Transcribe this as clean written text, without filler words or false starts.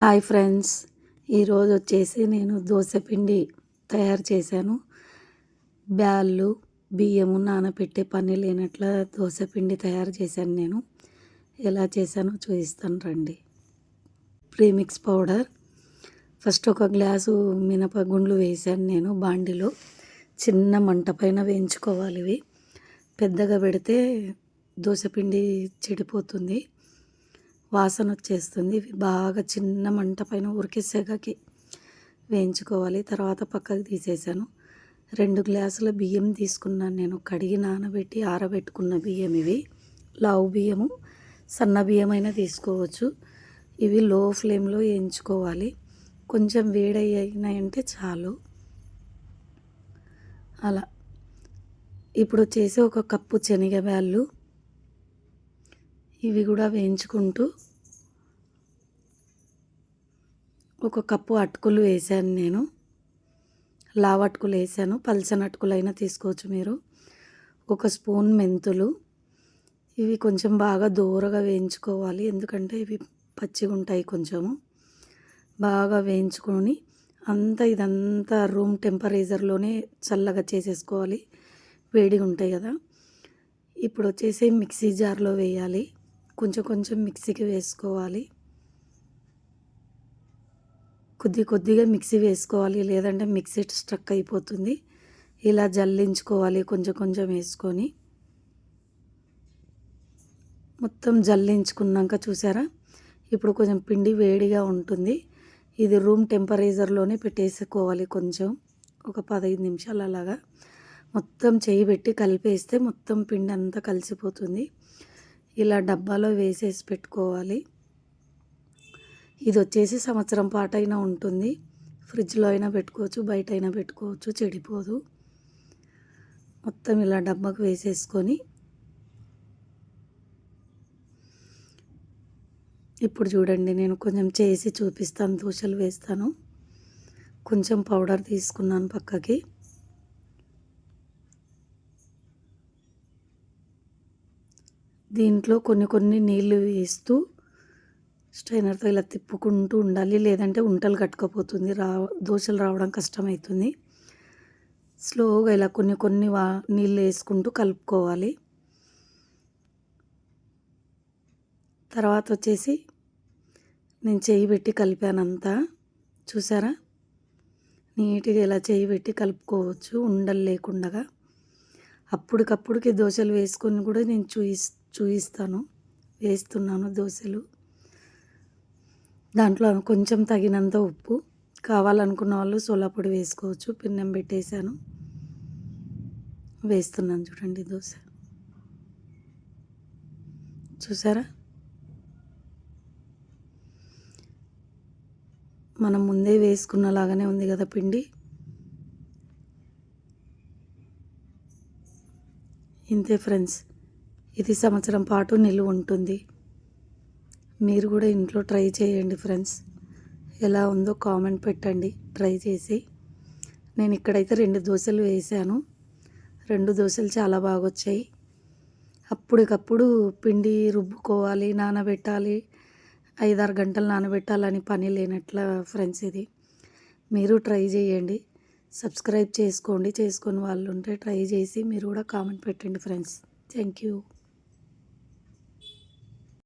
Hi friends, ఈరోజు వచ్చేసి నేను దోశ పిండి తయారు చేశాను. బ్యాళ్ళు బియ్యము నానబెట్టే పని లేనట్ల దోశ పిండి తయారు చేశాను. నేను ఎలా చేశానో చూపిస్తాను రండి. ప్రీమిక్స్ పౌడర్ ఫస్ట్ ఒక గ్లాసు మినపగుండ్లు వేసాను నేను బాండిలో. చిన్న మంట పైన వేయించుకోవాలి. ఇవి పెద్దగా పెడితే దోశ పిండి చెడిపోతుంది, వాసన వచ్చేస్తుంది. ఇవి బాగా చిన్న మంట పైన ఉరికే సెగకి వేయించుకోవాలి. తర్వాత పక్కకు తీసేసాను. 2 గ్లాసుల బియ్యం తీసుకున్నాను నేను, కడిగి నానబెట్టి ఆరబెట్టుకున్న బియ్యం. ఇవి లావు బియ్యము, సన్న బియ్యం అయినా తీసుకోవచ్చు. ఇవి లో ఫ్లేమ్లో వేయించుకోవాలి. కొంచెం వేడైనాయంటే చాలు. అలా ఇప్పుడు వచ్చేసి 1 కప్పు శనగబ్యాళ్ళు, ఇవి కూడా వేయించుకుంటూ 1 కప్పు అటుకులు వేసాను నేను. లావు అటుకులు వేసాను, పల్చని అటుకులు అయినా తీసుకోవచ్చు మీరు. 1 స్పూన్ మెంతులు, ఇవి కొంచెం బాగా దూరగా వేయించుకోవాలి, ఎందుకంటే ఇవి పచ్చిగా ఉంటాయి. కొంచెము బాగా వేయించుకొని ఇదంతా రూమ్ టెంపరేచర్లోనే చల్లగా చేసేసుకోవాలి, వేడిగా ఉంటాయి కదా. ఇప్పుడు వచ్చేసి మిక్సీ జార్లో వేయాలి. కొంచెం కొంచెం మిక్సీకి వేసుకోవాలి, కొద్దిగా మిక్సీ వేసుకోవాలి, లేదంటే మిక్సీ స్ట్రక్ అయిపోతుంది. ఇలా జల్లించుకోవాలి కొంచెం కొంచెం వేసుకొని. మొత్తం జల్లించుకున్నాక చూసారా, ఇప్పుడు కొంచెం పిండి వేడిగా ఉంటుంది. ఇది రూమ్ టెంపరేచర్లోనే పెట్టేసుకోవాలి. కొంచెం ఒక 15 నిమిషాలు అలాగా మొత్తం చేయి పెట్టి కలిపేస్తే మొత్తం పిండి అంతా కలిసిపోతుంది. ఇలా డబ్బాలో వేసేసి పెట్టుకోవాలి. ఇది వచ్చేసి సంవత్సరం పాటైనా ఉంటుంది. ఫ్రిడ్జ్లో అయినా పెట్టుకోవచ్చు, బయట అయినా పెట్టుకోవచ్చు, చెడిపోదు. మొత్తం ఇలా డబ్బాకు వేసేసుకొని ఇప్పుడు చూడండి, నేను కొంచెం చేసి చూపిస్తాను, దోశలు వేస్తాను. కొంచెం పౌడర్ తీసుకున్నాను పక్కకి. దీంట్లో కొన్ని నీళ్ళు వేస్తూ స్ట్రైనర్తో ఇలా తిప్పుకుంటూ ఉండాలి, లేదంటే ఉంటలు కట్టుకపోతుంది, దోశలు రావడం కష్టమవుతుంది. స్లోగా ఇలా కొన్ని నీళ్ళు వేసుకుంటూ కలుపుకోవాలి. తర్వాత వచ్చేసి నేను చేయి పెట్టి కలిపానంతా, చూసారా, నీట్గా ఇలా చేయి పెట్టి కలుపుకోవచ్చు ఉండలు లేకుండా. అప్పటికప్పుడుకి దోశలు వేసుకొని కూడా నేను చూపిస్తాను. వేస్తున్నాను దోశలు. దాంట్లో కొంచెం తగినంత ఉప్పు, కావాలనుకున్న వాళ్ళు సోలా పొడి వేసుకోవచ్చు. పిన్నం పెట్టేశాను, వేస్తున్నాను. చూడండి దోశ, చూసారా, మనం ముందే వేసుకున్నలాగానే ఉంది కదా పిండి. ఇంతే ఫ్రెండ్స్, ఇది సంవత్సరం పాటు నిలువ ఉంటుంది. మీరు కూడా ఇంట్లో ట్రై చేయండి ఫ్రెండ్స్. ఎలా ఉందో కామెంట్ పెట్టండి ట్రై చేసి. నేను ఇక్కడైతే 2 దోశలు వేసాను. 2 దోశలు చాలా బాగా వచ్చాయి. అప్పటికప్పుడు పిండి రుబ్బుకోవాలి, నానబెట్టాలి, 5-6 గంటలు నానబెట్టాలని పని లేనట్ల ఫ్రెండ్స్. ఇది మీరు ట్రై చేయండి. సబ్స్క్రైబ్ చేసుకోండి, చేసుకొని వాళ్ళు ఉంటే ట్రై చేసి మీరు కూడా కామెంట్ పెట్టండి ఫ్రెండ్స్. Thank you.